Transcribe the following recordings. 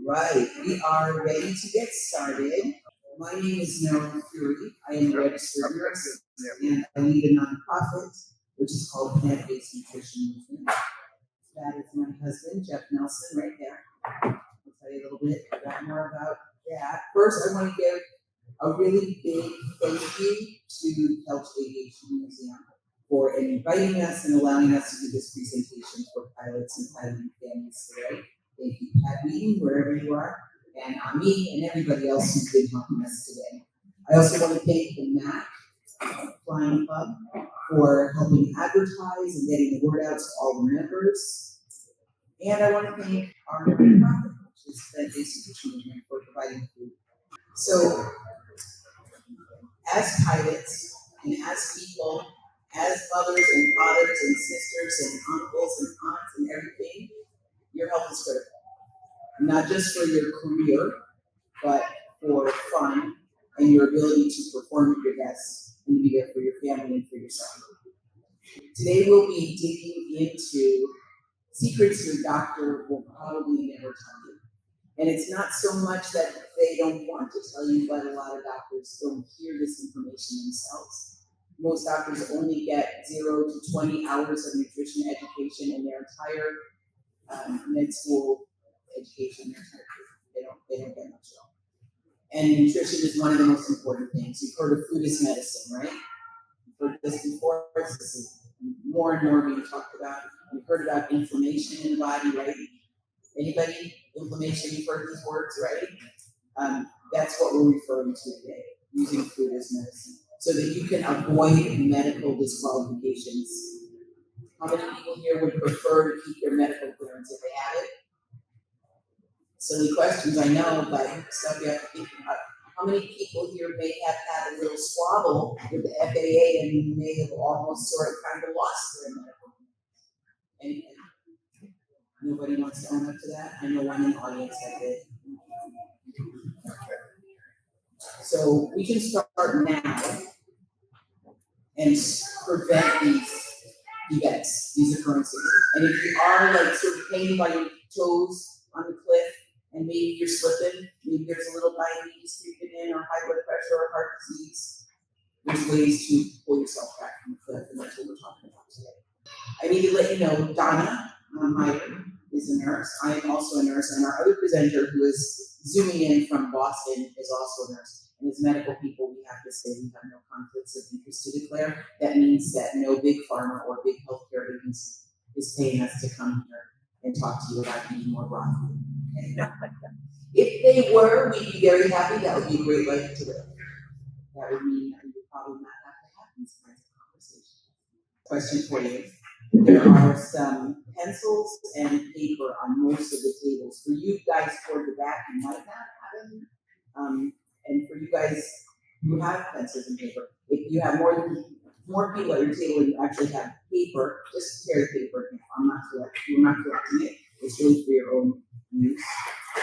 Right, we are ready to get started. My name is Meryl Fury. I am a registered nurse and I lead a nonprofit which is called Plant-Based Nutrition Movement. That is my husband, Jeff Nelson, right there. I'll tell you a little bit more about that. First, I want to give a really big thank you to Kelch Aviation Museum for inviting us and allowing us to do this presentation for pilots and piloting families today. Thank you, Pat Wheaton, wherever you are, and me and everybody else who's been helping us today. I also want to thank the MAC Flying Club for helping advertise and getting the word out to all the members. And I want to thank our nonprofit, which is Plant-Based Nutrition Movement, for providing food. So, as pilots and as people, as mothers and fathers and sisters and uncles and aunts and everything, your health is critical. Not just for your career, but for fun and your ability to perform at your best and be there for your family and for yourself. Today we'll be digging into secrets your doctor will probably never tell you. And it's not so much that they don't want to tell you, but a lot of doctors don't hear this information themselves. Most doctors only get 0 to 20 hours of nutrition education in their entire med school education. They don't get much at all. And nutrition is one of the most important things. You've heard of food is medicine, right? You've heard this before. This is more and more being talked about. You've heard about inflammation in the body, right? Anybody? Inflammation, you've heard these words, right? That's what we're referring to today, using food as medicine, so that you can avoid medical disqualifications. How many people here would prefer to keep their medical clearance if they have it? Silly questions, I know, but stuff you have to think about. How many people here may have had a little squabble with the FAA and may have almost sort of kind of lost their medical clearance? Anybody? Nobody wants to own up to that? I know one in the audience that did. So we can start now and prevent these events, these occurrences. And if you are like sort of hanging by your toes on the cliff and maybe you're slipping, maybe there's a little diabetes creeping in or high blood pressure or heart disease, there's ways to pull yourself back from the cliff, and that's what we're talking about today. I need to let you know, Donna Meyer is a nurse. I am also a nurse, and our other presenter who is zooming in from Boston is also a nurse. And as medical people, we have to say we have no conflicts of interest to declare. That means that no big pharma or big healthcare agency is paying us to come here and talk to you about eating more broccoli. Okay? If they were, we'd be very happy. That would be a great life to live. That would mean that we would probably not have to have these kinds of conversations. Question for you. There are some pencils and paper on most of the tables. For you guys toward the back, you might not have them. And for you guys who have pencils and paper, if you have more people at your table and you actually have paper, just carry paper. We're not collecting it. It's really for your own use.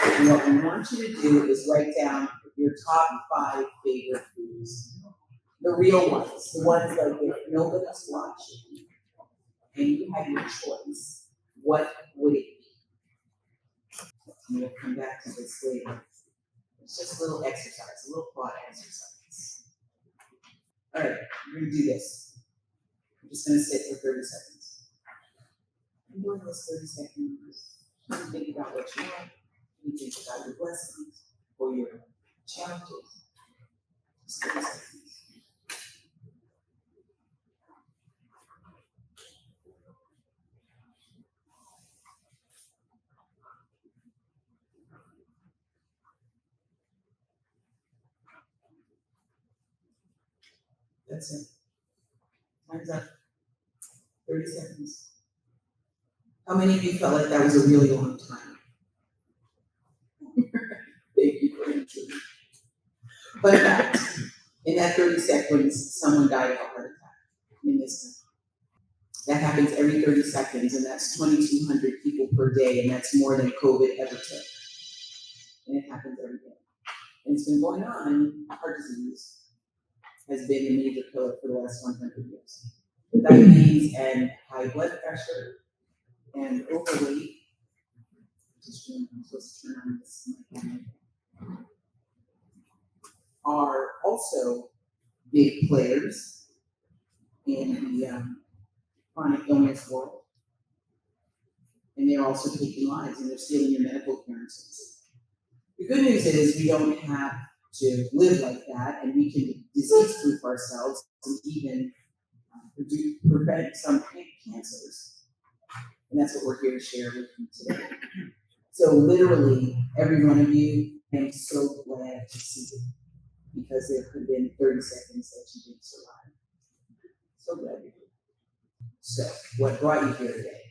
And what we want you to do is write down your top 5 favorite foods. The real ones, the ones like if nobody's watching and you had your choice, what would it be? And we'll come back to this later. It's just a little exercise, a little thought exercise. All right, we're going to do this. I'm just going to sit for 30 seconds. I'm doing this 30 seconds. You think about what you want. You think about your blessings or your challenges. Just 30 seconds. That's it. Time's up. 30 seconds. How many of you felt like that was a really long time? Thank you for answering. Fun fact, in that 30 seconds, someone died of a heart attack in this country. That happens every 30 seconds, and that's 2,200 people per day, and that's more than COVID ever took. And it happens every day. And it's been going on. Heart disease has been a major killer for the last 100 years. Diabetes and high blood pressure and overweight. I'm supposed to turn on this mic. also big players in the chronic illness world. And they're also taking lives and they're stealing your medical clearances. The good news is we don't have to live like that, and we can disease-proof ourselves and even prevent some cancers. And that's what we're here to share with you today. So literally, every one of you, I'm so glad to see you, because there could have been 30 seconds that you didn't survive. So glad you're here. So, what brought you here today?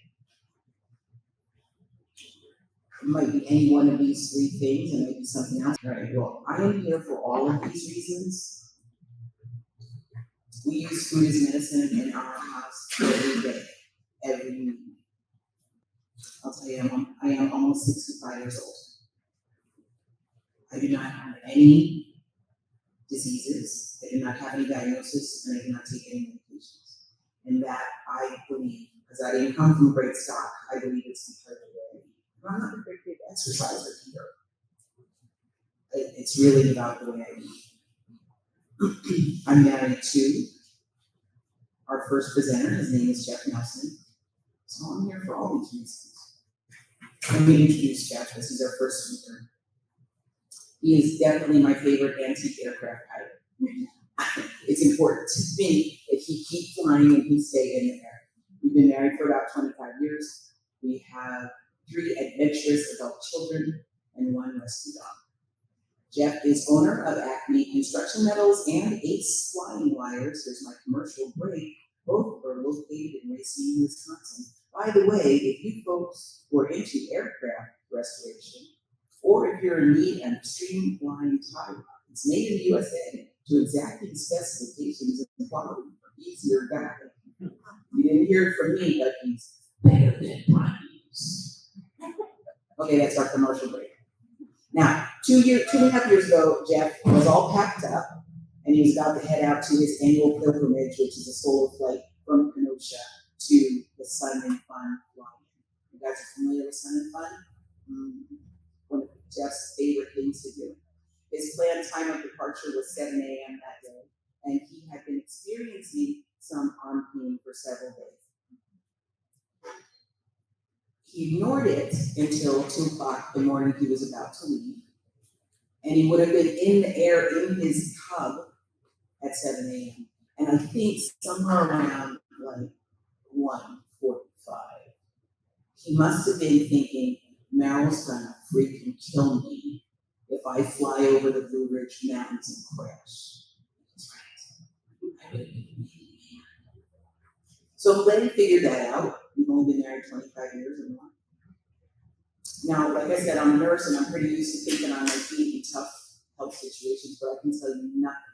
It might be any one of these three things, and maybe something else. All right, well, I am here for all of these reasons. We use food as medicine in our house every day, every meeting. I'll tell you, I am almost 65 years old. I do not have any diseases, I do not have any diagnosis, and I do not take any medications. And that I believe, because I didn't come from great stock, I believe it's because of the way I'm not a very big exerciser either. It's really about the way I eat. I'm married to our first presenter. His name is Jeff Nelson. So I'm here for all these reasons. Let me introduce Jeff. This is our first speaker. He is definitely my favorite antique aircraft pilot. It's important to me that he keep flying and he stay in the air. We've been married for about 25 years. We have 3 adventurous adult children and 1 rescue dog. Jeff is owner of Acme Construction Metals and Ace Flying Wires. Here's my commercial break. Both are located in Racine, Wisconsin. By the way, if you folks were into aircraft restoration, or if you're in need of streamlined tie rockets made in the USA to exacting specifications and quality for easier guy. You didn't hear it from me, but he's better than Primes. Okay, that's our commercial break. Now, 2.5 years ago, Jeff was all packed up, and he was about to head out to his annual pilgrimage, which is a solo flight from Kenosha to the Sun and Fun flying. You guys are familiar with Sun and Fun? One of Jeff's favorite things to do. His planned time of departure was 7 a.m. that day, and he had been experiencing some arm pain for several days. He ignored it until 2 o'clock the morning he was about to leave, and he would have been in the air in his Cub at 7 a.m. And I think somewhere around like 1:45, he must have been thinking, Meryl's gonna freaking kill me if I fly over the Blue Ridge Mountains and crash. That's right. I would have been a man. So Glenn figured that out. We've only been married 25 years or more. Now, like I said, I'm a nurse and I'm pretty used to thinking on my feet in tough health situations, but I can tell you nothing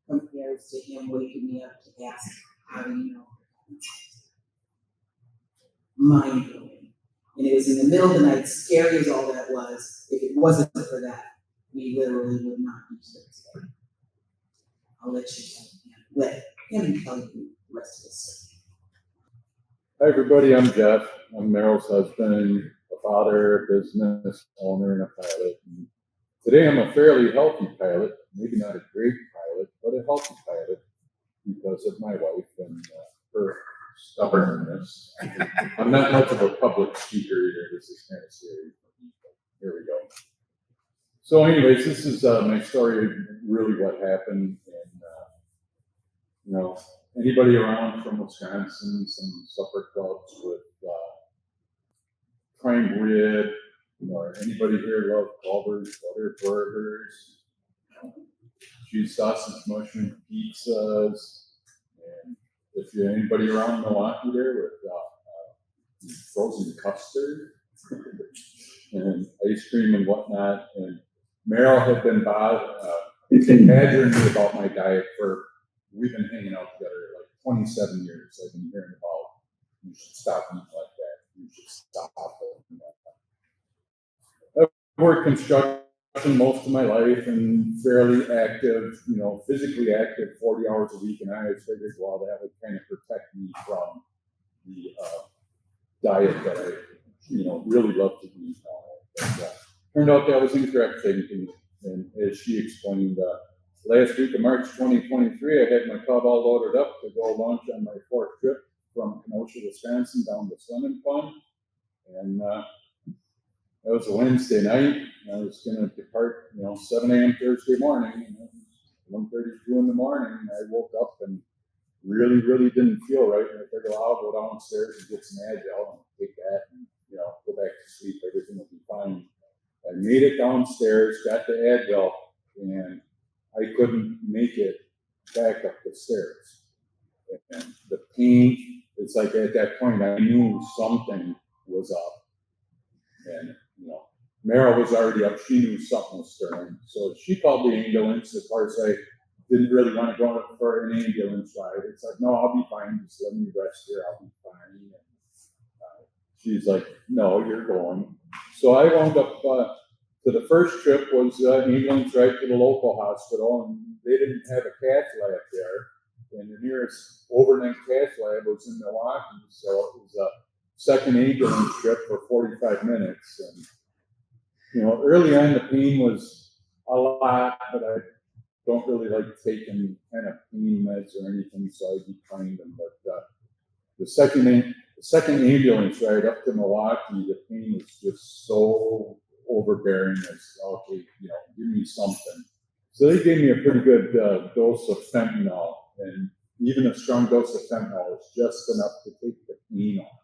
compares to him waking me up to ask, how do you know? Mind blowing. And it was in the middle of the night, scary as all that was. If it wasn't for that, we literally would not be here today. I'll let him tell you the rest of the story. Hi everybody, I'm Jeff. I'm Meryl's husband, a father, a business owner, and a pilot. And today I'm a fairly healthy pilot, maybe not a great pilot, but a healthy pilot because of my wife and her stubbornness. I'm not much of a public speaker either. This is kind of scary. Here we go. So anyways, this is my story, really what happened. And, anybody around from Wisconsin, some supper clubs with prime rib, or anybody here love Culver's, butter burgers, cheese sausage, mushroom pizzas, and if you're anybody around Milwaukee there with frozen custard and ice cream and whatnot. And Meryl had been badgering me about my diet we've been hanging out together like 27 years. I've been hearing about, you should stop eating like that. You should stop eating like that. I've worked construction most of my life and fairly active, physically active 40 hours a week. And I always figured, well, that would kind of protect me from the diet that I, really love to eat. But, turned out that was incorrect thinking. And as she explained, last week of March 2023, I had my club all loaded up to go launch on my 4th trip from Kenosha, Wisconsin down to Sun and Fun. And that was a Wednesday night. I was going to depart, 7 a.m. Thursday morning. 1:32 in the morning. I woke up and really didn't feel right. And I figured, I'll go downstairs and get some Advil and take that and, go back to sleep. Everything will be fine. I made it downstairs, got the Advil, and I couldn't make it back up the stairs. And the pain, it's like at that point, I knew something was up. And, Meryl was already up. She knew something was stirring. So she called the ambulance. Of course, I didn't really want to go for an ambulance ride. It's like, no, I'll be fine. Just let me rest here. I'll be fine. And, she's like, no, you're going. So I wound up, to the first trip was ambulance right to the local hospital, and they didn't have a cath lab there. And the nearest overnight cath lab was in Milwaukee. So it was a second ambulance trip for 45 minutes. And, early on the pain was a lot, but I don't really like taking kind of pain meds or anything, so I declined them. But the second ambulance ride up to Milwaukee, the pain was just so overbearing. It's okay, give me something. So they gave me a pretty good dose of fentanyl, and even a strong dose of fentanyl is just enough to take the pain off.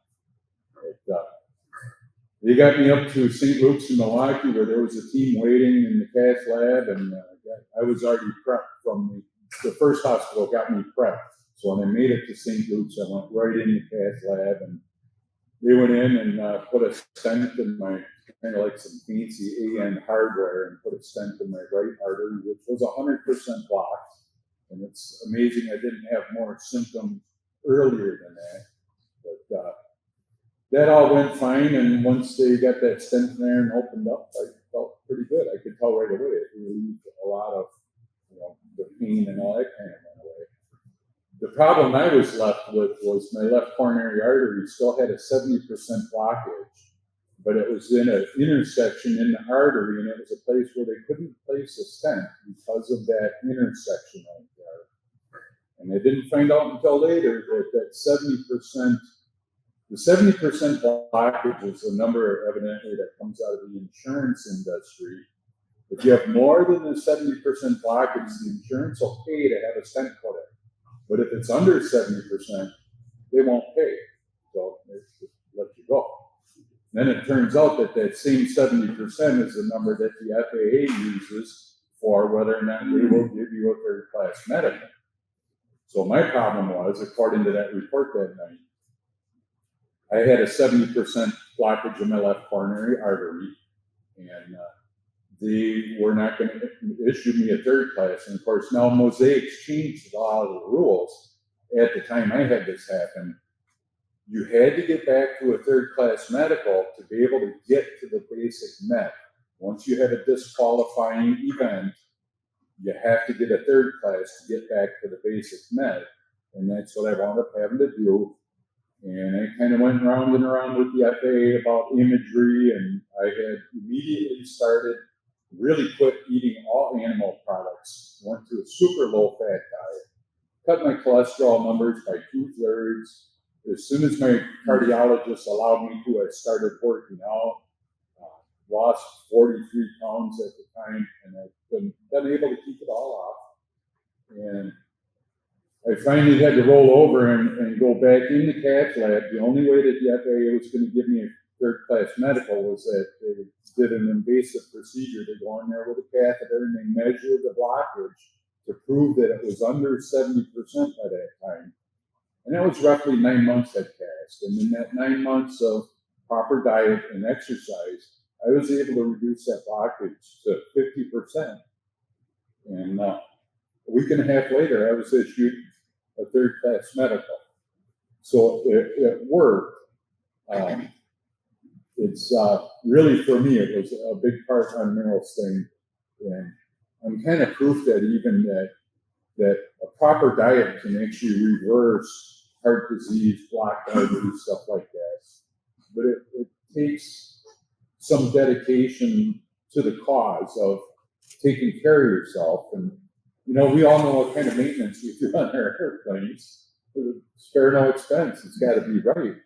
They got me up to St. Luke's in Milwaukee, where there was a team waiting in the cath lab, and I was already prepped from the first hospital got me prepped. So when I made it to St. Luke's, I went right in the cath lab, and they went in and put a stent in my, kind of like some fancy AN hardware, and put a stent in my right artery, which was 100% blocked. And it's amazing I didn't have more symptoms earlier than that. But that all went fine, and once they got that stent in there and opened up, I felt pretty good. I could tell right away it relieved a lot of, the pain and all that kind of went away. The problem I was left with was my left coronary artery still had a 70% blockage, but it was in an intersection in the artery, and it was a place where they couldn't place a stent because of that intersection right there. And I didn't find out until later that 70%. The 70% blockage is a number evidently that comes out of the insurance industry. If you have more than the 70% blockage, the insurance will pay to have a stent put in. But if it's under 70%, they won't pay. So they just let you go. Then it turns out that same 70% is the number that the FAA uses for whether or not they will give you a third-class medical. So my problem was, according to that report that night, I had a 70% blockage in my left coronary artery, and they were not going to issue me a third class. And of course, now Mosaic's changed a lot of the rules. At the time I had this happen, you had to get back to a third class medical to be able to get to the basic med. Once you have a disqualifying event, you have to get a third class to get back to the basic med. And that's what I wound up having to do. And I kind of went round and around with the FAA about imagery, and I had immediately started, really quit eating all animal products, went to a super low-fat diet, cut my cholesterol numbers by 2/3. As soon as my cardiologist allowed me to, I started working out, lost 43 pounds at the time, and I've been able to keep it all off. And I finally had to roll over and go back in the cath lab. The only way that the FAA was going to give me a third-class medical was that they did an invasive procedure. They go in there with a catheter and they measure the blockage to prove that it was under 70% by that time. And that was roughly 9 months had passed. And in that 9 months of proper diet and exercise, I was able to reduce that blockage to 50%. And a week and a half later, I was issued a third-class medical. So it worked. It's really, for me, it was a big part on Meryl's thing. And I'm kind of proof that even that a proper diet can actually reverse heart disease, blocked arteries, stuff like that. But it takes some dedication to the cause of taking care of yourself. And You know, we all know what kind of maintenance we do on our airplanes. Spare no expense, it's gotta be right.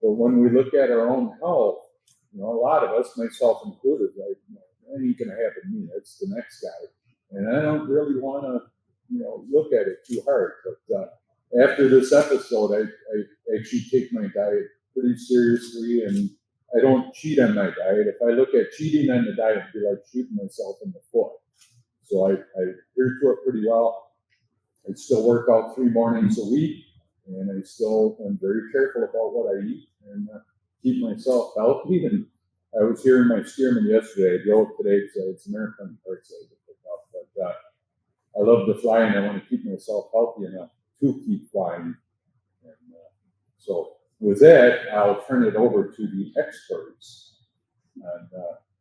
But when we look at our own health, you know, a lot of us, myself included, like, you know, that ain't gonna happen to me, that's the next guy. And I don't really wanna, you know, look at it too hard, but, after this episode, I actually take my diet pretty seriously, and I don't cheat on my diet. If I look at cheating on the diet, it'd be like shooting myself in the foot. So I adhere to it pretty well. I still work out 3 mornings a week, and I still am very careful about what I eat and keep myself healthy. And I was here in my Stearman yesterday. I drove today because it's American parts I had to pick up. But I love to fly, and I want to keep myself healthy enough to keep flying. And so with that, I'll turn it over to the experts on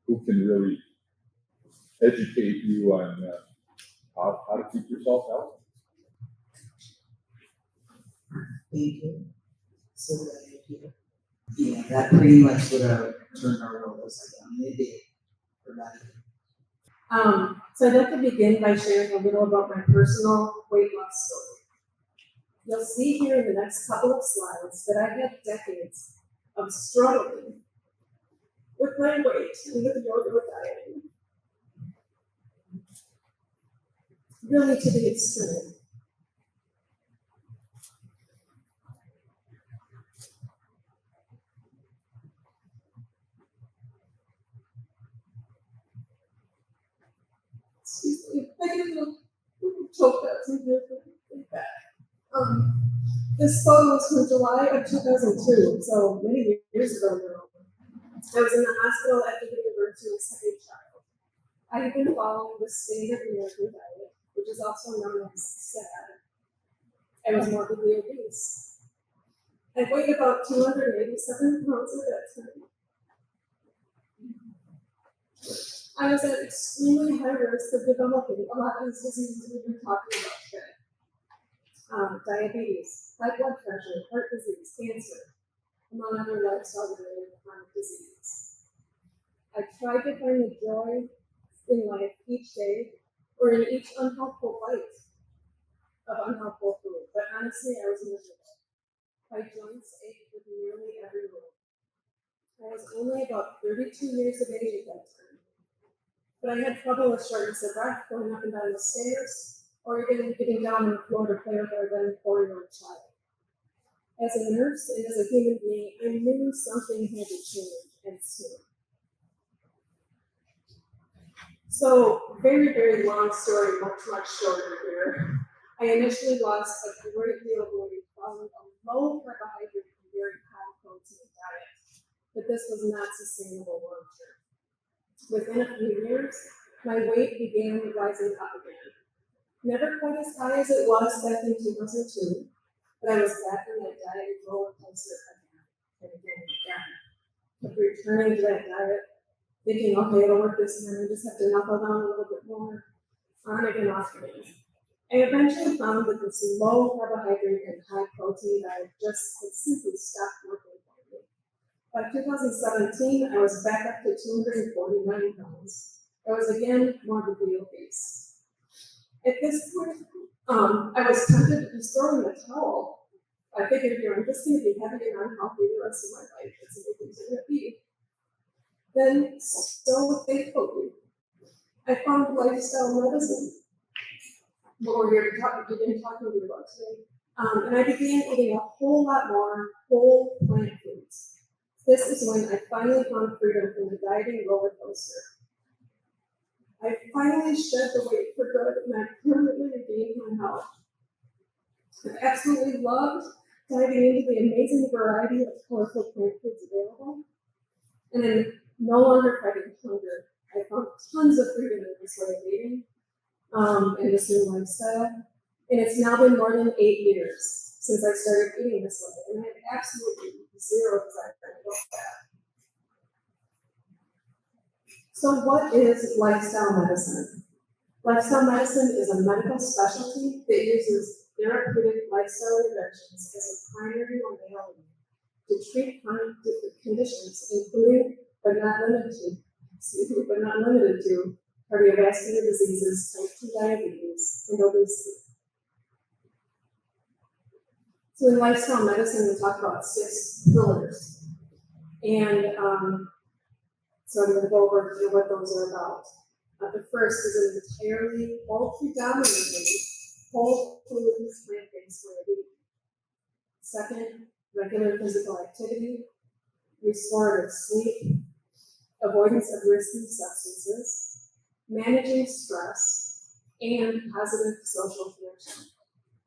who can really educate you on how to keep yourself healthy. Thank you. So glad you're here. Yeah, that pretty much would have turned our world upside down. It did. For about a year. So I'd like to begin by sharing a little about my personal weight loss story. You'll see here in the next couple of slides that I had decades of struggling with my weight and with yoga dieting. Really to the extreme. Excuse me, I get a little choked up sometimes like that. This photo was from July of 2002, so many years ago now. I was in the hospital after giving birth to my second child. I had been following the standard American diet, which is also known as SAD. I was morbidly obese. I weighed about 287 pounds at that time. I was at extremely high risk of developing a lot of these diseases we've been talking about today. Diabetes, high blood pressure, heart disease, cancer, among other lifestyle-related chronic diseases. I tried to find the joy in life each day, or in each unhelpful bite of unhelpful food, but honestly, I was miserable. My joints ached with nearly every meal. I was only about 32 years of age at that time, but I had trouble with shortness of breath going up and down the stairs, or even getting down on the floor to play with our then 4-year-old child. As a nurse and as a human being, I knew something had to change, and soon. So, very, very long story, much, much shorter here. I initially lost a great deal of weight following a low carbohydrate and very high protein diet, but this was not sustainable long term. Within a few years, my weight began rising up again. Never quite as high as it was back in 2002, but I was back in that diet roller coaster again and again and again. Kept returning to that diet, thinking, okay, it'll work this time, I just have to knuckle down a little bit more, on again, off again. I eventually found that this low carbohydrate and high protein diet just had simply stopped working for me. By 2017, I was back up to 249 pounds. I was again morbidly obese. At this point, I was tempted to just throw in the towel. I figured, I'm just going to be heavy and unhealthy the rest of my life. That's the way things are going to be. Then, so thankfully, I found lifestyle medicine, what we're here to begin talking to you about today. And I began eating a whole lot more whole plant foods. This is when I finally found freedom from the dieting roller coaster. I finally shed the weight for good, and I permanently regained my health. I absolutely loved diving into the amazing variety of colorful plant foods available, and I'm no longer fighting hunger. I found tons of freedom in this way of eating, and this new lifestyle, and it's now been more than 8 years since I started eating this way, and I have absolutely zero desire to go back. So what is lifestyle medicine? Lifestyle medicine is a medical specialty that uses therapeutic lifestyle interventions as a primary modality to treat chronic conditions, including but not limited to cardiovascular diseases, type 2 diabetes, and obesity. So in lifestyle medicine, we talk about 6 pillars. And so I'm going to go over what those are about. The first is an entirely, or predominantly, whole food plant-based way of eating. Second, regular physical activity, restorative sleep, avoidance of risky substances, managing stress, and positive social connection.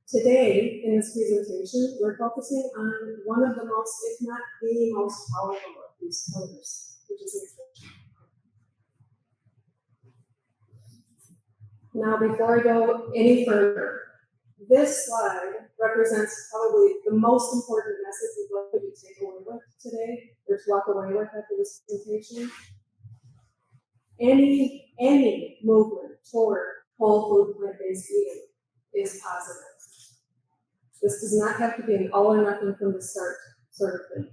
Today, in this presentation, we're focusing on one of the most, if not the most powerful of these pillars, which is nutrition. Now, before I go any further, this slide represents probably the most important message we'd like you to take away with today, or to walk away with after this presentation. Any movement toward whole food plant-based eating is positive. This does not have to be an all or nothing from the start sort of thing.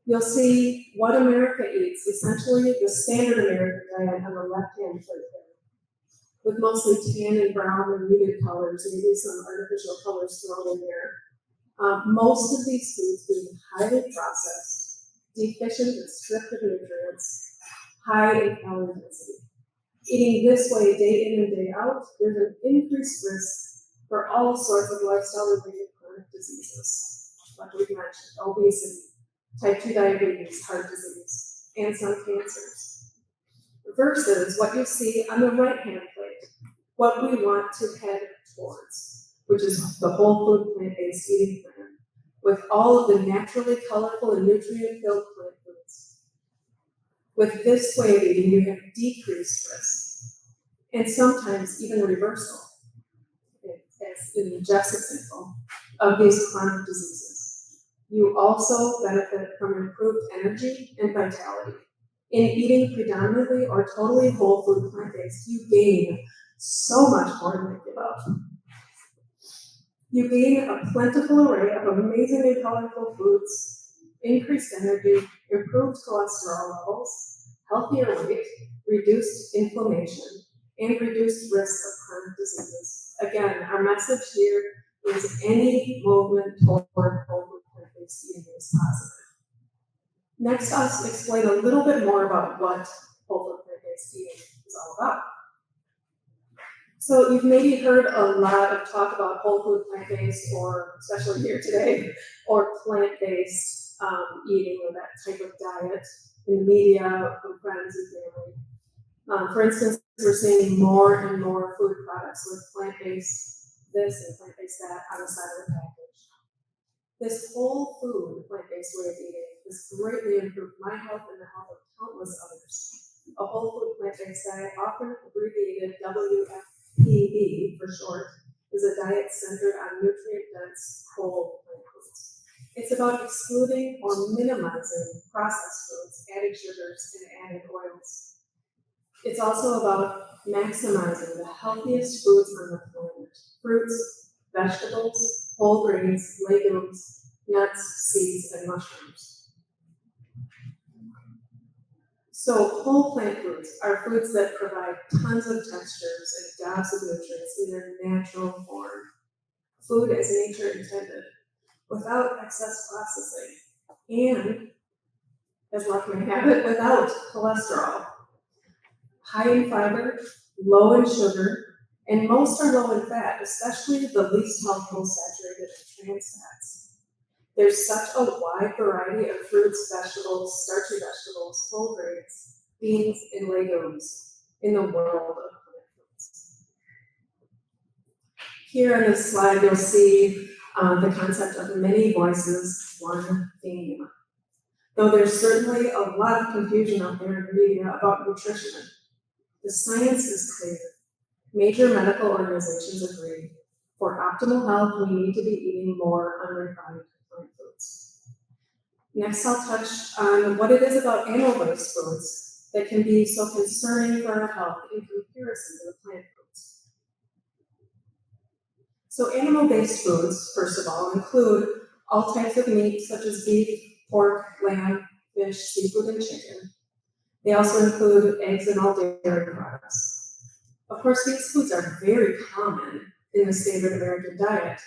You'll see what America eats, essentially the standard American diet on the left-hand foot there, with mostly tan and brown and muted colors, maybe some artificial colors thrown in there. Most of these foods being highly processed, deficient and stripped of nutrients, high in calorie density. Eating this way day in and day out, there's an increased risk for all sorts of lifestyle-related chronic diseases, like we've mentioned, obesity, type 2 diabetes, heart disease, and some cancers. Versus what you see on the right-hand plate, what we want to head towards, which is the whole food plant-based eating plan, with all of the naturally colorful and nutrient-filled plant foods. With this way of eating, you have decreased risk, and sometimes even reversal, as in Jeff's example, of these chronic diseases. You also benefit from improved energy and vitality. In eating predominantly or totally whole food plant-based, you gain so much more than you give up. You gain a plentiful array of amazingly colorful foods, increased energy, improved cholesterol levels, healthier weight, reduced inflammation, and reduced risk of chronic diseases. Again, our message here is any movement toward whole food plant-based eating is positive. Next, I'll explain a little bit more about what whole food plant-based eating is all about. So you've maybe heard a lot of talk about whole food plant-based, or especially here today, or plant-based eating, or that type of diet in the media, from friends and family. For instance, we're seeing more and more food products with plant-based this and plant-based that on the side of the package. This whole food plant-based way of eating has greatly improved my health and the health of countless others. A whole food plant-based diet, often abbreviated WFPB for short, is a diet centered on nutrient-dense whole plant foods. It's about excluding or minimizing processed foods, added sugars, and added oils. It's also about maximizing the healthiest foods on the planet: fruits, vegetables, whole grains, legumes, nuts, seeds, and mushrooms. So whole plant foods are foods that provide tons of textures and gobs of nutrients in their natural form. Food as nature intended, without excess processing, and, as luck may have it, without cholesterol. High in fiber, low in sugar, and most are low in fat, especially the least helpful saturated and trans fats. There's such a wide variety of fruits, vegetables, starchy vegetables, whole grains, beans, and legumes in the world of plant foods. Here on this slide, you'll see the concept of many voices, one theme. Though there's certainly a lot of confusion out there in the media about nutrition, the science is clear. Major medical organizations agree. For optimal health, we need to be eating more unrefined plant foods. Next, I'll touch on what it is about animal-based foods that can be so concerning for our health in comparison to the plant foods. So animal-based foods, first of all, include all types of meat, such as beef, pork, lamb, fish, seafood, and chicken. They also include eggs and all dairy products. Of course, these foods are very common in the standard American diet,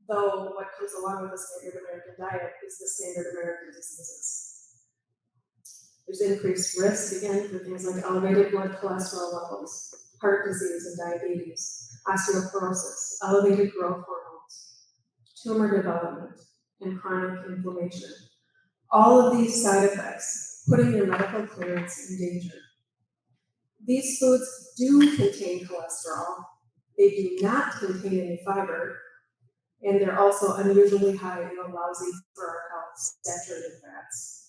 though what comes along with the standard American diet is the standard American diseases. There's increased risk, again, for things like elevated blood cholesterol levels, heart disease and diabetes, osteoporosis, elevated growth hormones, tumor development, and chronic inflammation. All of these side effects putting your medical clearance in danger. These foods do contain cholesterol. They do not contain any fiber, and they're also unusually high in the lousy for our health saturated fats.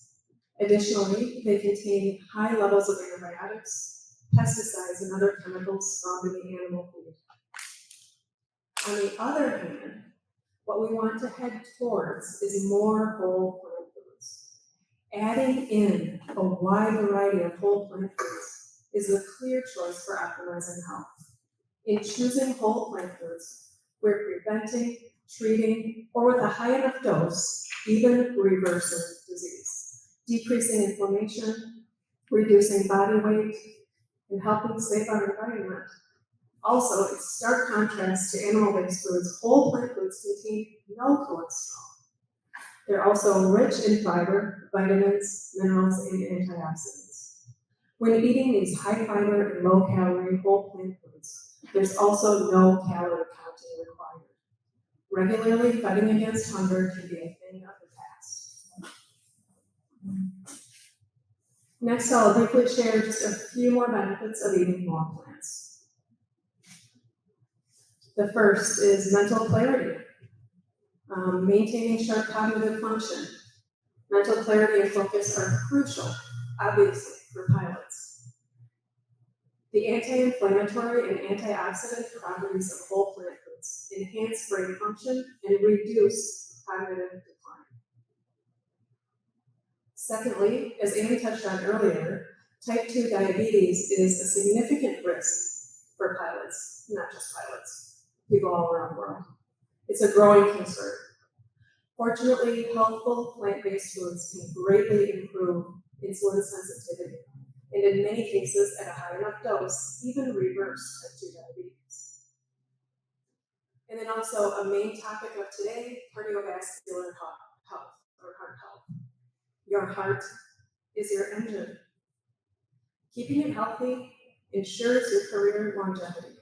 Additionally, they contain high levels of antibiotics, pesticides, and other chemicals found in the animal food. On the other hand, what we want to head towards is more whole plant foods. Adding in a wide variety of whole plant foods is a clear choice for optimizing health. In choosing whole plant foods, we're preventing, treating, or with a high enough dose, even reversing disease, decreasing inflammation, reducing body weight, and helping save our environment. Also, in stark contrast to animal-based foods, whole plant foods contain no cholesterol. They're also rich in fiber, vitamins, minerals, and antioxidants. When eating these high fiber and low calorie whole plant foods, there's also no calorie counting required. Regularly fighting against hunger can be a thing of the past. Next, I'll briefly share just a few more benefits of eating more plants. The first is mental clarity, maintaining sharp cognitive function. Mental clarity and focus are crucial, obviously, for pilots. The anti-inflammatory and antioxidant properties of whole plant foods enhance brain function and reduce cognitive decline. Secondly, as Annie touched on earlier, type 2 diabetes is a significant risk for pilots, not just pilots, people all around the world. It's a growing concern. Fortunately, healthful plant-based foods can greatly improve insulin sensitivity, and in many cases, at a high enough dose, even reverse type 2 diabetes. And then also a main topic of today, cardiovascular health, or heart health. Your heart is your engine. Keeping it healthy ensures your career longevity.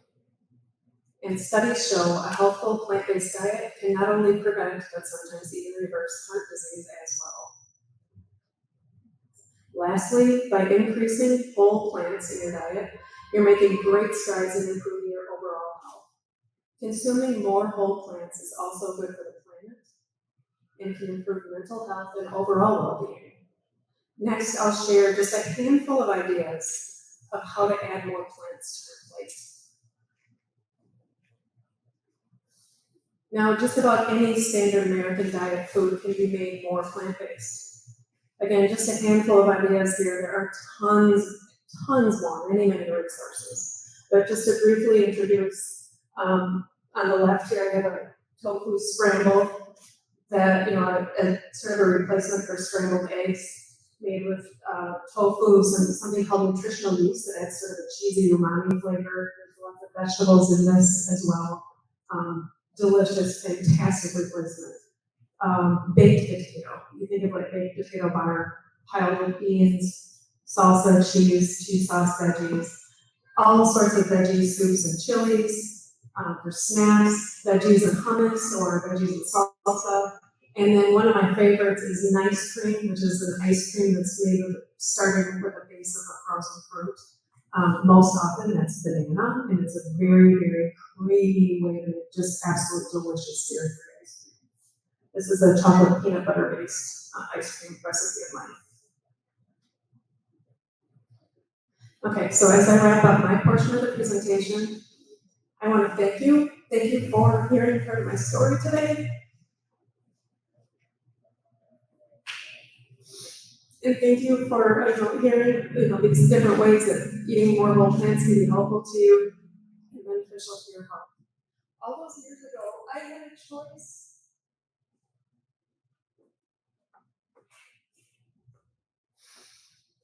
And studies show a healthful plant-based diet can not only prevent, but sometimes even reverse heart disease as well. Lastly, by increasing whole plants in your diet, you're making great strides in improving your overall health. Consuming more whole plants is also good for the planet and can improve mental health and overall well-being. Next, I'll share just a handful of ideas of how to add more plants to your plate. Now, just about any standard American diet food can be made more plant-based. Again, just a handful of ideas here. There are tons more, many resources. But just to briefly introduce, on the left here, I have a tofu scramble that, a sort of a replacement for scrambled eggs made with tofu, something called nutritional yeast that adds sort of a cheesy umami flavor. There's lots of vegetables in this as well. Delicious, fantastic replacement. Baked potato. You think of like baked potato bar, piled with beans, salsa, cheese sauce, veggies, all sorts of veggies, soups and chilies, for snacks, veggies and hummus or veggies and salsa. And then one of my favorites is nice cream, which is an ice cream that's made starting with a base of a frozen fruit. Most often that's banana, and it's a very, very creamy way to make just absolute delicious dairy-free ice cream. This is a chocolate peanut butter based ice cream recipe of mine. Okay, so as I wrap up my portion of the presentation, I want to thank you. Thank you for hearing part of my story today. And thank you for hearing these different ways that eating more whole plants can be helpful to you and beneficial to your health. All those years ago, I had a choice.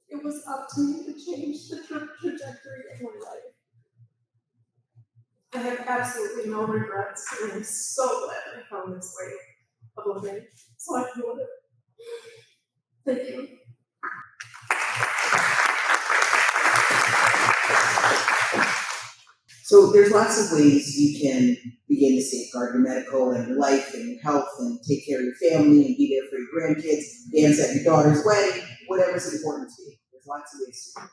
It was up to me to change the trajectory of my life. I have absolutely no regrets, and I'm so glad I found this way of living, so I can live it. Thank you. So there's lots of ways you can begin to safeguard your medical and your life and your health and take care of your family and be there for your grandkids, dance at your daughter's wedding, whatever's important to you. There's lots of ways to do it.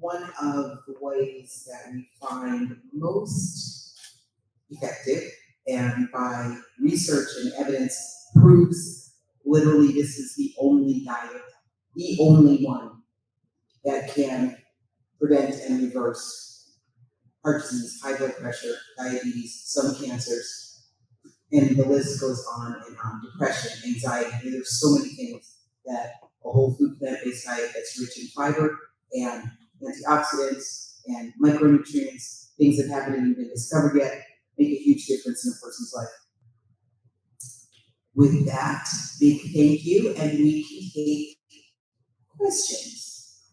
One of the ways that we find most effective, and by research and evidence proves literally this is the only diet, the only one that can prevent and reverse heart disease, high blood pressure, diabetes, some cancers, and the list goes on and on. Depression, anxiety, there's so many things that a whole food plant-based diet that's rich in fiber and antioxidants and micronutrients, things that haven't even been discovered yet, make a huge difference in a person's life. With that, big thank you, and we can take questions.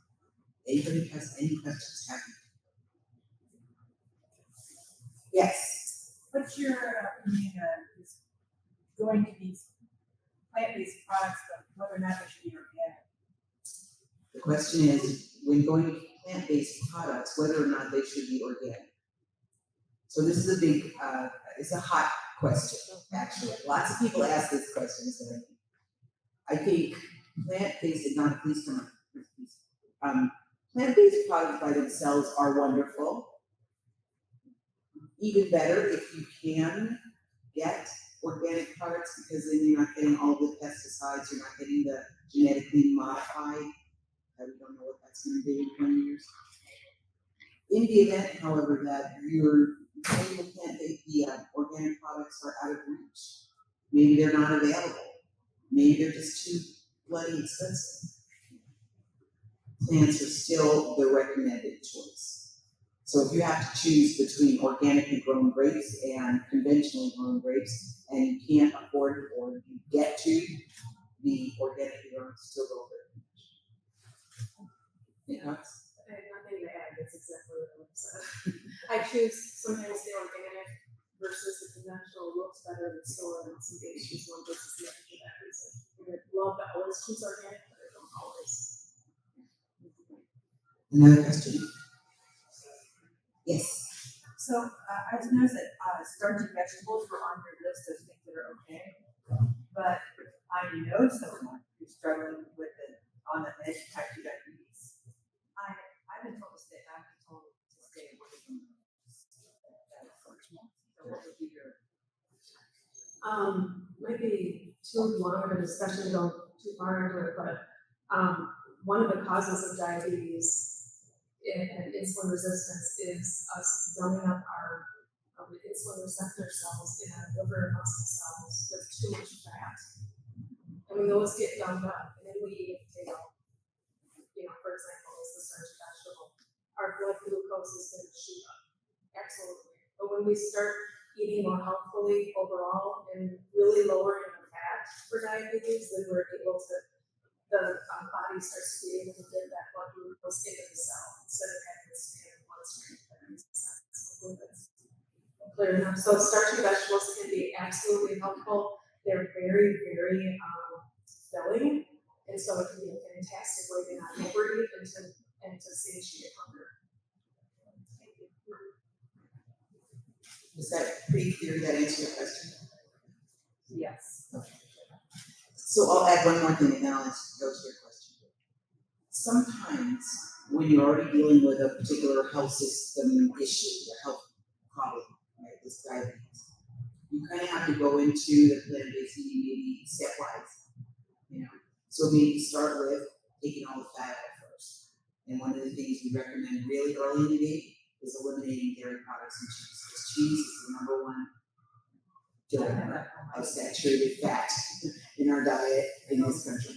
Anybody has any questions? Happy. Yes. What's your opinion on is going to these plant-based products, but whether or not they should be organic? The question is, when going to plant-based products, whether or not they should be organic. So this is a big, it's a hot question, actually. Lots of people ask this question, so I think plant-based, and not please come on. Plant-based products by themselves are wonderful. Even better if you can get organic products, because then you're not getting all the pesticides, you're not getting the genetically modified. We don't know what that's going to be in 20 years. In the event, however, that the organic products are out of reach, maybe they're not available, maybe they're just too bloody expensive, plants are still the recommended choice. So if you have to choose between organically grown grapes and conventionally grown grapes, and you can't afford or you get to the organically grown, still go for it. I have nothing to add, that's exactly what I said. I choose sometimes the organic versus the conventional looks better in the store, and some days choose one versus the other for that reason. I would love to always choose organic, but I don't always. Another question? Yes. So I just noticed that starchy vegetables were on your list of things that are okay, but I know someone who's struggling with it on the edge of type 2 diabetes. I've been told to stay away from those. So what would be your? Might be too long of a discussion, don't too far into it, but one of the causes of diabetes and insulin resistance is us dumbing up our insulin receptor cells in our liver and muscle cells with too much fat. And when those get dumbed up, and then we eat a potato, for example, is the starchy vegetable, our blood glucose is going to shoot up. Absolutely. But when we start eating more healthfully overall and really lowering the fat for diabetes, then we're able to, the body starts to be able to get that blood glucose into the cell instead of having to stay in one stream. Clear enough. So starchy vegetables can be absolutely helpful. They're very, very filling, and so it can be a fantastic way to not overeat and to satiate hunger. Is that pretty clear? That answer your question? Yes. Okay. So I'll add one more thing and then I'll go to your question. Sometimes when you're already dealing with a particular health system issue, a health problem, right, this diabetes, you kind of have to go into the plant-based eating maybe stepwise, So maybe start with taking all the fat out first. And one of the things we recommend really early in the day is eliminating dairy products and cheese. Because cheese is the number one donor of saturated fat in our diet in this country.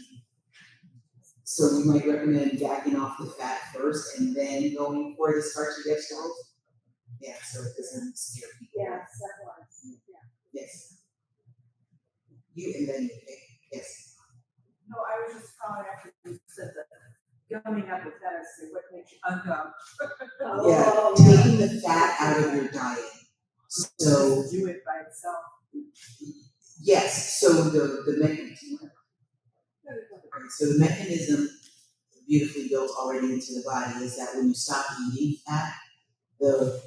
So we might recommend backing off the fat first and then going for the starchy vegetables. Yeah, so it doesn't scare people. Yeah, stepwise. Yeah. Yes. You and then you pick. Yes. No, I was just calling after you said that gumming up with that. I said, what makes you ungum? Yeah, taking the fat out of your diet. So, Do it by itself. yes, so the mechanism, so the mechanism beautifully built already into the body is that when you stop eating fat, the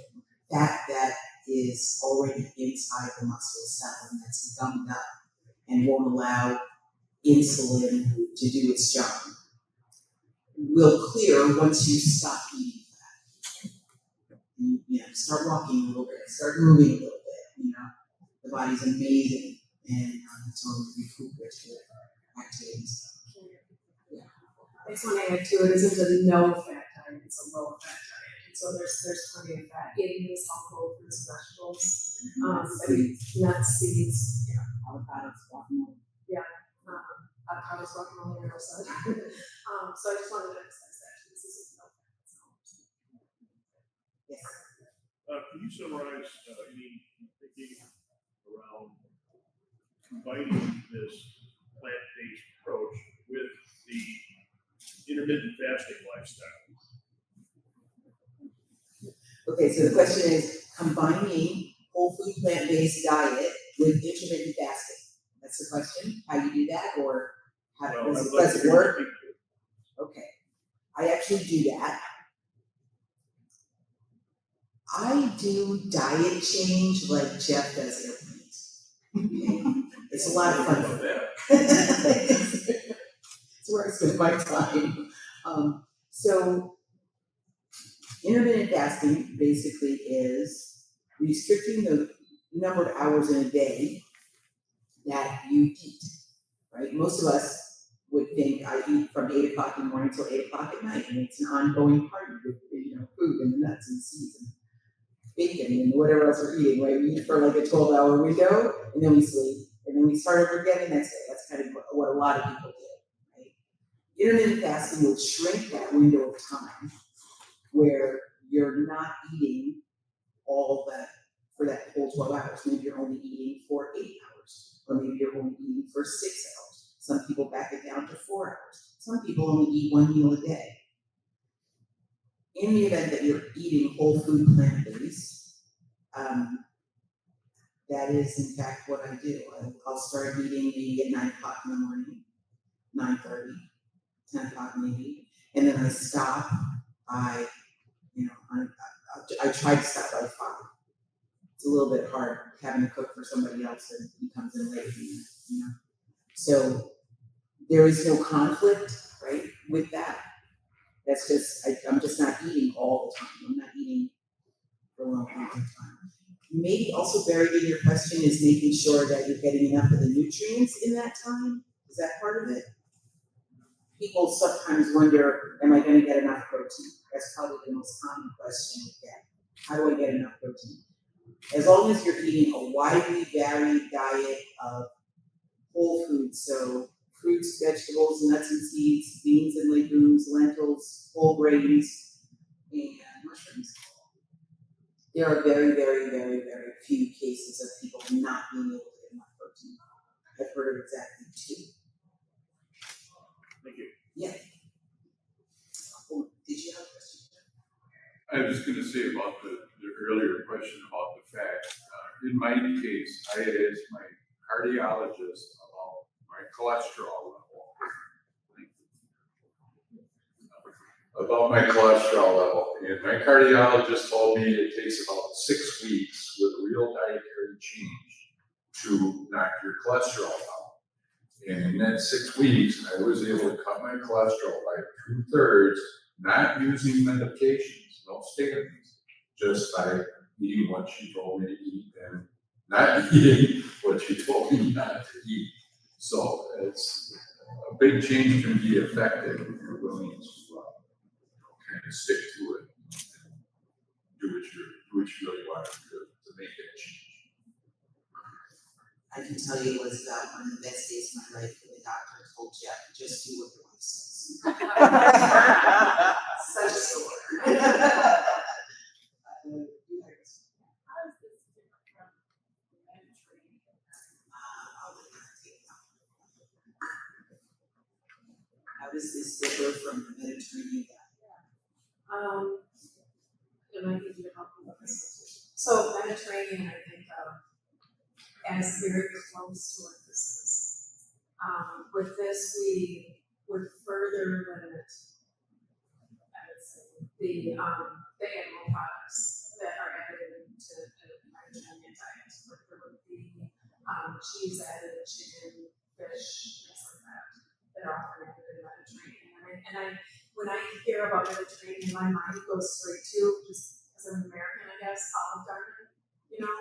fat that is already inside the muscle cell and that's gummed up and won't allow insulin to do its job will clear once you stop eating fat. You know, start walking a little bit, start moving a little bit, you know. The body's amazing and it's on recuperative activities. I just want to add to it, isn't a no fat diet, it's a low fat diet. So there's plenty of fat in these whole fruits, vegetables, nuts, seeds, Avocados, guacamole. avocados, guacamole, and also. So I just wanted to emphasize that this isn't no fat. Yes. Can you summarize any thinking around combining this plant-based approach with the intermittent fasting lifestyle? Okay, so the question is combining whole food plant-based diet with intermittent fasting. That's the question, how you do that, or how Well, does I'd like does to it hear work? you speak to it. Okay, I actually do that. I do diet change like Jeff does airplanes. It's a lot of fun. About that. It's where I spend my time. So intermittent fasting basically is restricting the number of hours in a day that you eat, right? Most of us would think I eat from 8 o'clock in the morning till 8 o'clock at night, and it's an ongoing party with, you know, food and the nuts and seeds and bacon and whatever else we're eating, right? We eat for like a 12-hour window, and then we sleep, and then we start over again the next day. That's kind of what a lot of people do, right? Intermittent fasting would shrink that window of time where you're not eating all that for that whole 12 hours. Maybe you're only eating for 8 hours, or maybe you're only eating for 6 hours. Some people back it down to 4 hours. Some people only eat 1 meal a day. In the event that you're eating whole food plant-based, that is in fact what I do. I'll start eating maybe at 9 o'clock in the morning, 9:30, 10 o'clock maybe, and then I stop. I try to stop by 5. It's a little bit hard having to cook for somebody else and he comes in late, you know. So there is no conflict, right, with that. That's just, I'm just not eating all the time. I'm not eating for a long period of time. Maybe also buried in your question is making sure that you're getting enough of the nutrients in that time. Is that part of it? People sometimes wonder, am I going to get enough protein? That's probably the most common question we get. How do I get enough protein? As long as you're eating a widely varied diet of whole foods, so fruits, vegetables, nuts and seeds, beans and legumes, lentils, whole grains, and mushrooms. There are very, very, very, very few cases of people not being able to get enough protein. I've heard of exactly 2. Thank you. Yeah. Oh, did you have a question? I was just gonna say about the earlier question about the fat. In my case, I asked my cardiologist about my cholesterol level. And my cardiologist told me it takes about 6 weeks with real dietary change to knock your cholesterol down. And in that 6 weeks, I was able to cut my cholesterol by 2/3, not using medications, no statins, just by eating what she told me to eat and not eating what she told me not to eat. So it's a big change can be effective if you're willing to kind of stick to it. Do what you really want to do to make that change. I can tell you it was about one of the best days of my life when the doctor told Jeff, just do what the wife says. Such a story. How does this differ from the Mediterranean diet? And I think you help with this. So Mediterranean, I think of as very close to what this is. With this, we would further limit, I would say, the animal products that are added to the Mediterranean diet. Like there would be cheese added, chicken, fish, things like that are often added in the Mediterranean. When I hear about Mediterranean, my mind goes straight to, just as an American, I guess, Olive Garden, you know,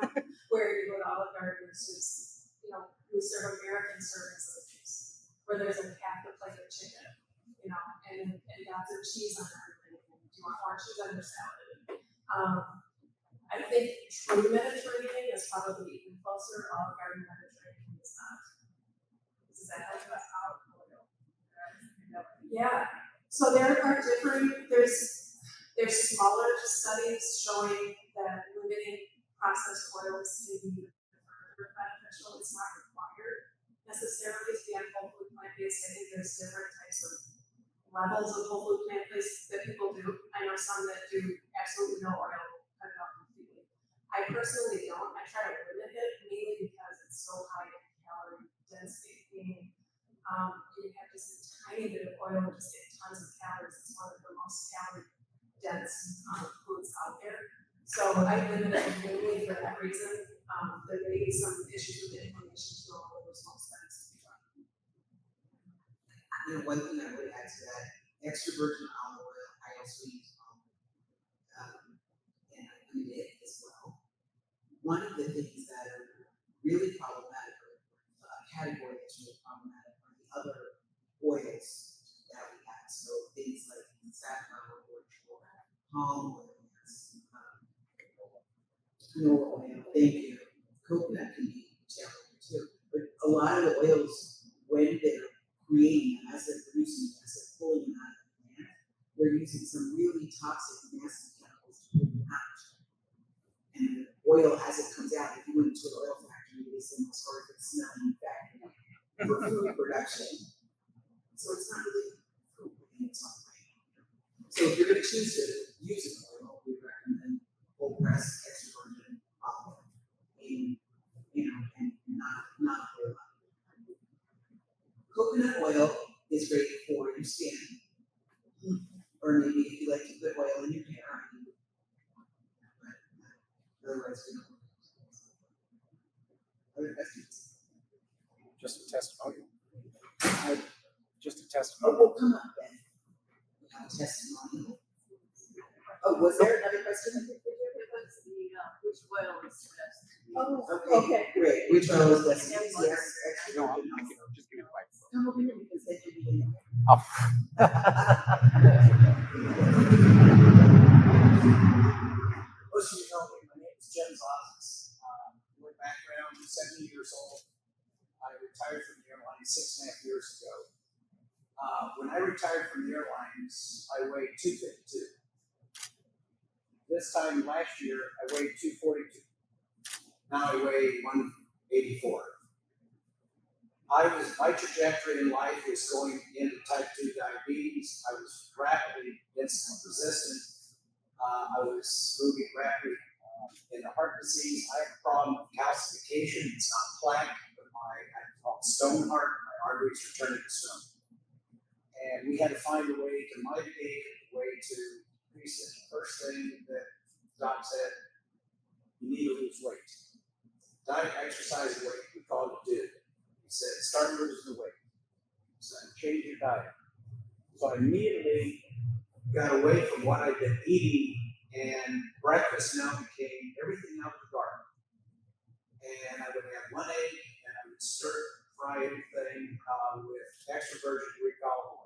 where you go to Olive Garden, it's just, you know, we serve American servings of things, where there's a half a plate of chicken, you know, and lots of cheese on everything. And do you want more cheese on your salad? I think true Mediterranean is probably even closer. Olive Garden Mediterranean is not. Does that help us out? Yeah. So there are different. There's smaller studies showing that limiting processed oils can be further beneficial. It's not required necessarily to be on whole food plant-based. I think there's different types of levels of whole food plant-based that people do. I know some that do absolutely no oil, cut it out completely. I personally don't. I try to limit it mainly because it's so high in calorie density. Meaning, you have just a tiny bit of oil and just get tons of calories. It's one of the most calorie dense foods out there. So I limit it mainly for that reason. There may be some issues with the inflammation too, although there's no studies to be done. You know, one thing I would add to that, extra virgin olive oil, I also use and I eat it as well. One of the things that are really problematic, or a category that's really problematic, are the other oils that we have. So things like safflower or palm oil, canola oil, thank you. Coconut can be challenging too. But a lot of the oils, when they're creating them, as they're producing them, as they're pulling them out of the plant, they're using some really toxic, nasty chemicals to pull them out. And the oil, as it comes out, if you went to an oil factory, it's the most horrific smelling factory for food production. So it's not really food in its own way. So if you're going to choose to use an oil, we recommend cold pressed extra virgin olive oil. And not a whole lot. Coconut oil is great for your skin. Or maybe if you like to put oil in your hair. But otherwise, we don't. Other questions? Just a testimonial. I, Just a oh, testimonial. well, come up then. We have a testimonial. Oh, was there another question? Which oil is best? Oh, Okay, great. Which oil is best? Yes, extra No, virgin I'll olive oil. just give it back. Come over here because they can be in. Oh. Most of you know me, my name is Jen Zazas. My background, 70 years old. I retired from the airlines 6.5 years ago. When I retired from the airlines, I weighed 252. This time last year, I weighed 242. Now I weigh 184. My trajectory in life was going into type 2 diabetes. I was rapidly insulin resistant. I was moving rapidly into heart disease. I have a problem with calcification. It's not plaque, but I call it stone heart. My arteries are turning to stone. And we had to find a way to mitigate it, a way to increase it. The first thing that Doc said, you need to lose weight. Diet, exercise, weight. We called it DID. He said, start losing the weight. So change your diet. So I immediately got away from what I'd been eating, and breakfast now became everything out of the garden. And I would have one egg, and I would stir fry everything with extra virgin Greek olive oil.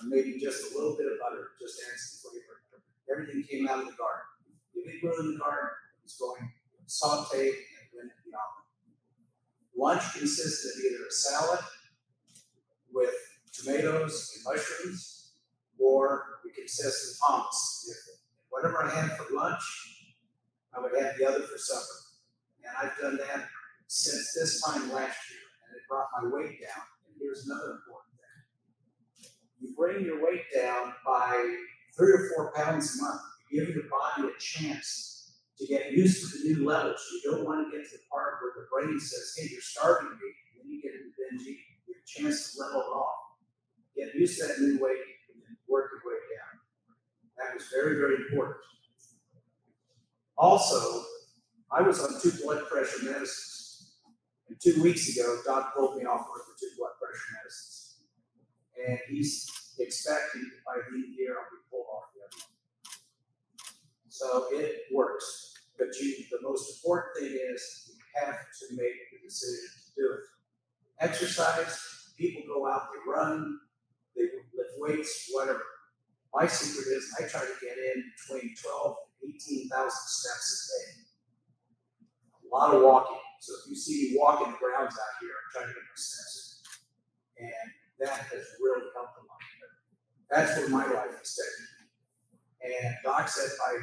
Maybe just a little bit of butter, just add some flavor. Everything came out of the garden. If it grew in the garden, it was going sauteed and went in the oven. Lunch consisted of either a salad with tomatoes and mushrooms, or it consisted of hummus. Whatever I had for lunch, I would have the other for supper. And I've done that since this time last year, and it brought my weight down. And here's another important thing. You bring your weight down by 3 or 4 pounds a month. You give your body a chance to get used to the new levels. You don't want to get to the part where the brain says, hey, you're starving me. And then you get into binging, you have a chance to level it off. Get used to that new weight and then work your way down. That was very, very important. Also, I was on 2 blood pressure medicines. And 2 weeks ago, Doc pulled me off one of the 2 blood pressure medicines. And he's expecting that by the end of the year, I'll be pulled off the other one. So it works. But the most important thing is you have to make the decision to do it. Exercise, people go out, they run, they lift weights, whatever. My secret is I try to get in between 12 and 18,000 steps a day. A lot of walking. So if you see me walking the grounds out here, I'm trying to get my steps in. And that has really helped a lot. That's where my life is taken. And Doc said by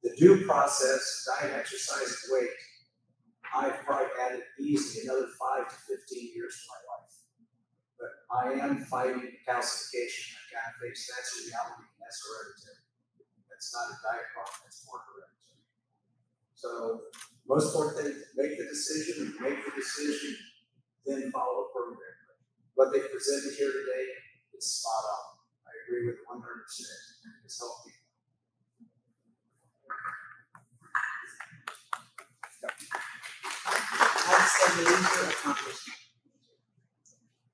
the due process, diet, exercise, and weight, I've probably added easily another 5 to 15 years to my life. But I am fighting calcification. I've got to face that's a reality. That's hereditary. That's not a diet problem. That's more hereditary. So most important thing, make the decision, then follow the program. What they presented here today is spot on. I agree with 100%. It's healthy. That's a major accomplishment.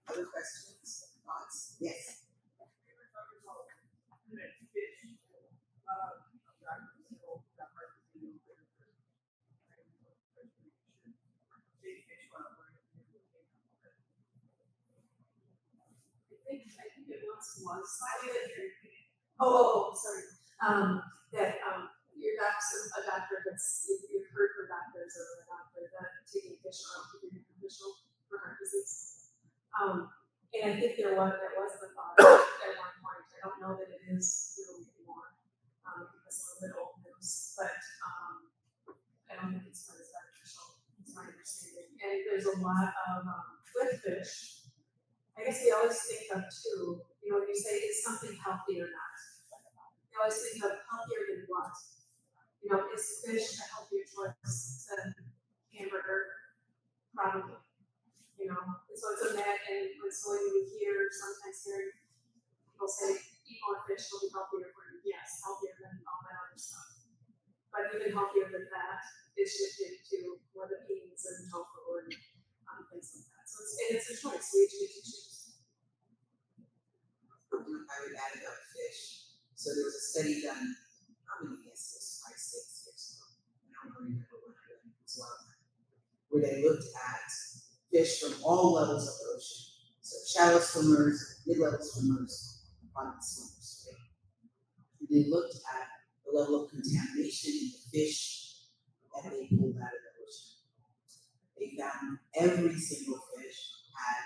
Other questions, thoughts? Yes. I think it once was, sorry, that, your doc's a doctor that's, you've heard from doctors or a doctor that taking fish oil could be beneficial for heart disease. And I think that was the thought at one point. I don't know that it is really anymore, because of the old news, but, I don't think it's quite as beneficial, is my understanding. And there's a lot of, with fish, I guess we always think of too, when you say, is something healthy or not? You always think of healthier than what? Is fish a healthier choice than hamburger? Probably. And so it's a net, and so when you sometimes hear people say, eat more fish will be healthier for you. Yes, healthier than all that other stuff. But even healthier than that is shifted to more the beans and tofu and things like that. So it's a choice. We each get to choose. I would add about fish. So there was a study done, how many years ago, 5, 6 years ago. I don't remember when I did it as well. Where they looked at fish from all levels of the ocean. So shallow swimmers, mid-level swimmers, bottom swimmers. Right? They looked at the level of contamination in the fish that they pulled out of the ocean. They found every single fish had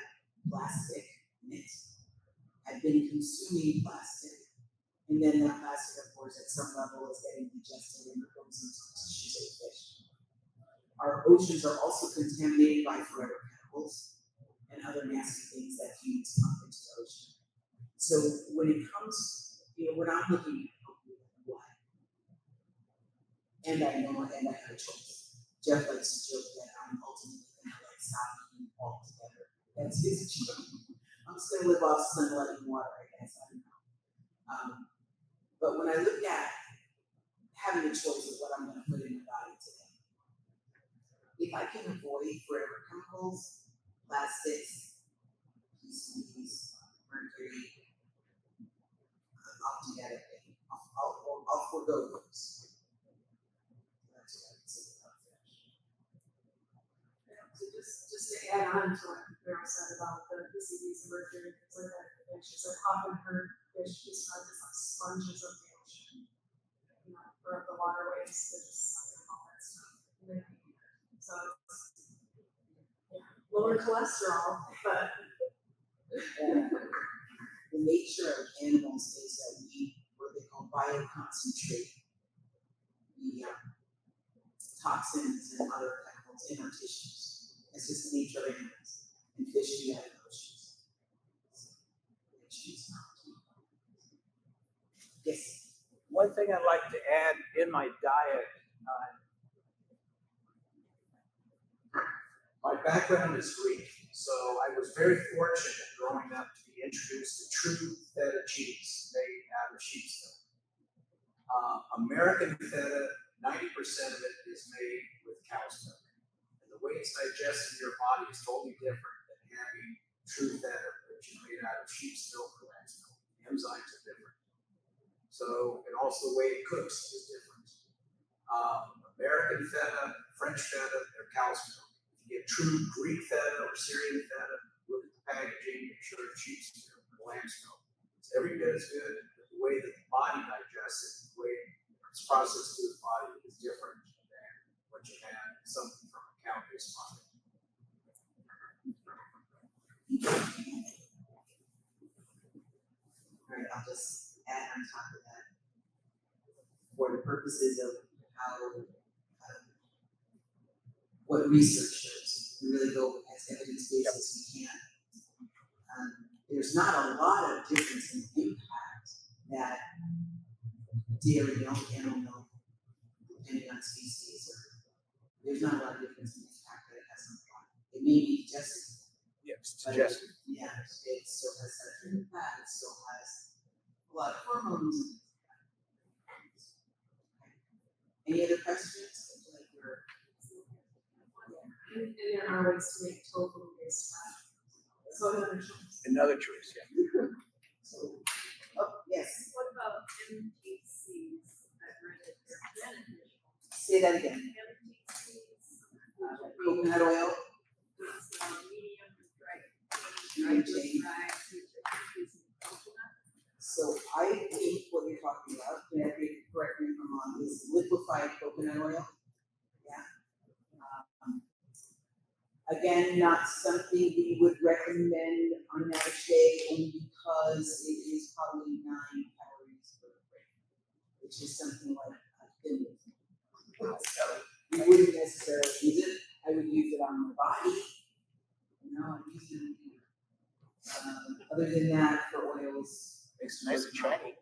plastic in it, had been consuming plastic, and then that plastic, of course, at some level is getting digested and becomes into the tissues of the fish. Our oceans are also contaminated by forever chemicals and other nasty things that humans pump into the ocean. So when it comes, we're not looking at what. And I know, and I have a choice. Jeff likes to joke that I'm ultimately going to stop eating altogether. That's his joke. I'm just going to live off sunlight and water, I guess. I don't know. But when I look at having a choice of what I'm going to put in my body today, if I can avoid forever chemicals, plastics, PCBs, mercury, altogether, I'll forego those. That's what I would say about fish. So just to add on to what Carol said about the PCBs and mercury and things like that, fish, I've often heard fish described as like sponges of the ocean. For the waterways, they're just sucking all that stuff. So it's lower cholesterol, but The nature of animals is that we eat what they call bioconcentrate the toxins and other chemicals in our tissues. It's just the nature of animals. And fish do have oceans. They choose not to. Yes. One thing I'd like to add in my diet, My background is Greek, so I was very fortunate growing up to be introduced to true feta cheese made out of sheep's milk. American feta, 90% of it is made with cow's milk. And the way it's digested in your body is totally different than having true feta, which is made out of sheep's milk or lamb's milk. The enzymes are different. So, and also the way it cooks is different. American feta, French feta, they're cow's milk. If you get true Greek feta or Syrian feta, look at the packaging, make sure it's sheep's milk or lamb's milk. It's every bit as good, but the way that the body digests it, the way it's processed through the body is different than what you have something from a cow-based product. All right, I'll just add on top of that. For the purposes of how, what research shows, we really go as evidence-based as we can. There's not a lot of difference in impact that dairy milk, animal milk, depending on species, or there's not a lot of difference in impact that it has on the body. It may be just, Suggested. yeah, it still has saturated fat, it still has a lot of hormones. Any other questions? Like And there are ways to make tofu based on. So another choice. Another choice, yeah. so, oh, yes, What about MTCs? I've read that they're beneficial. say that again. MTCs, Coconut oil, it's medium dry, Medium chain. dry, which I think is coconut. so I think what you're talking about, Mary, correct me if I'm wrong, is liquefied coconut oil. Yeah. Again, not something we would recommend on Marriage Day only because it is probably 9 calories per gram, which is something like a thin. So we wouldn't necessarily use it. I would use it on my body. I'm using it. Other than that, for oils, It's nice and shiny.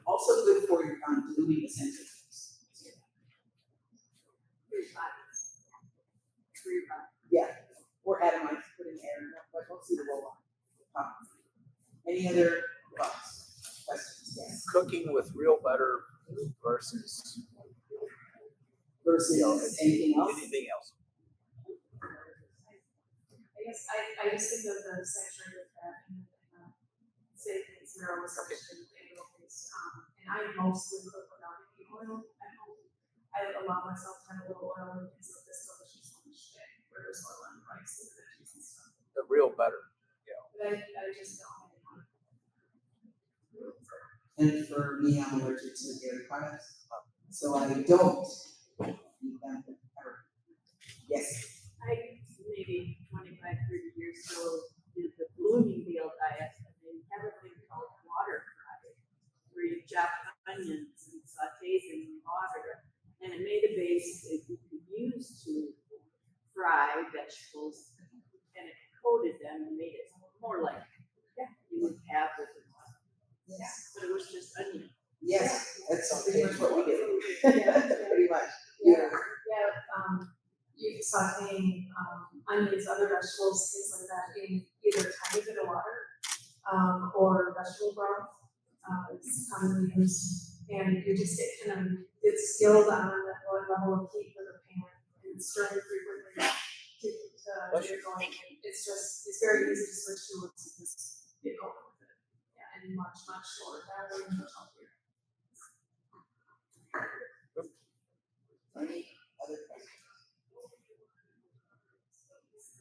also good for diluting essential oils. For your body. Yeah, or atomize, put in air, but don't see the roll on. Any other thoughts, questions? Yes. Cooking with real butter versus Versus anything else? anything else. I guess I just think of the saturated fat and say things zero essentially animal based. And I mostly cook without any oil at home. I allow myself to have a little oil in case of this delicious lunch day where there's oil and rice and veggies and stuff. The real butter. But I just don't have any. And for me, I'm allergic to dairy products, so I don't eat them ever. Yes. I maybe 25, 30 years ago did the Bloomingdale diet, and they have a thing called water fry, where you chop onions and sautés in water, and it made a base that you could use to fry vegetables, and it coated them and made it more like you would have with it. Yes. But it was just onion. Yes, that's pretty much what we do. Yeah. Pretty much. Yeah, you sauteing onions, other vegetables, things like that in either tiny bit of water or vegetable broth. It's commonly used, and you just get skilled on what level of heat for the pan and stirring frequently to get going. It's very easy to switch to once you just get going with it. Yeah, and much shorter battery and much healthier. Any other questions?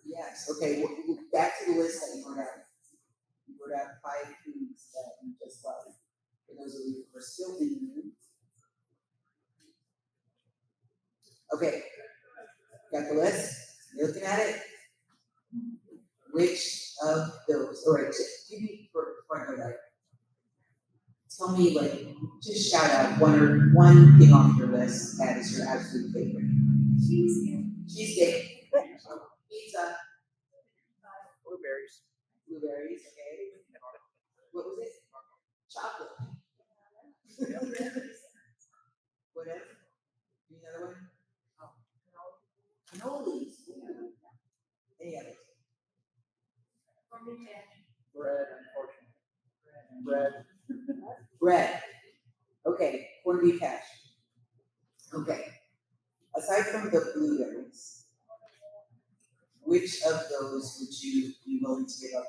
Yes, okay, back to the list that you wrote out. You wrote out 5 foods that you just love. For those of you who are still in the room. Okay, got the list? You're looking at it? Which of those, all right, just give me, before I go there, tell me, like, just shout out one thing off your list that is your absolute favorite. Cheesecake. Pizza. Blueberries. Blueberries, okay. What was it? Chocolate. Whatever. Any other one? Cannolis. Any others? Bread, unfortunately. Bread. Bread. Okay, corned beef hash. Okay. Aside from the blueberries, which of those would you be willing to give up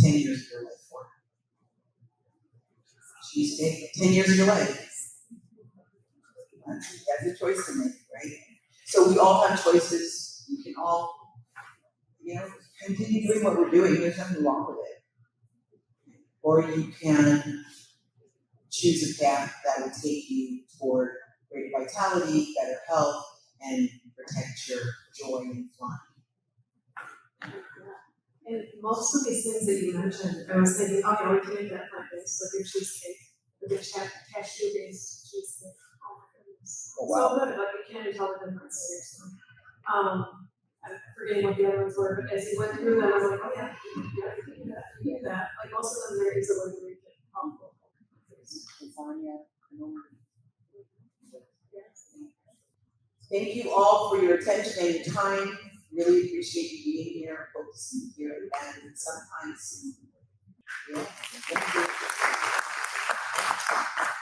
10 years of your life for? Cheesesteak, 10 years of your life. That's a choice to make, right? So we all have choices. We can all, continue doing what we're doing. There's nothing wrong with it. Or you can choose a path that will take you toward greater vitality, better health, and protect your joy in flying. And most of these things that you mentioned, I was thinking, oh, yeah, we can make that plant-based, like your cheesecake, or your cashew-based cheesecake. Oh my goodness. Oh, wow. So good, like you can't even tell the difference, seriously. I'm forgetting what the other ones were, but as you went through them, I was like, oh yeah, you can do that. Like most of them, there is a way to make it helpful. Lasagna, cannoli. Thank you all for your attention and your time. Really appreciate you being here. Hope to see you here again sometime soon. Yeah, thank you.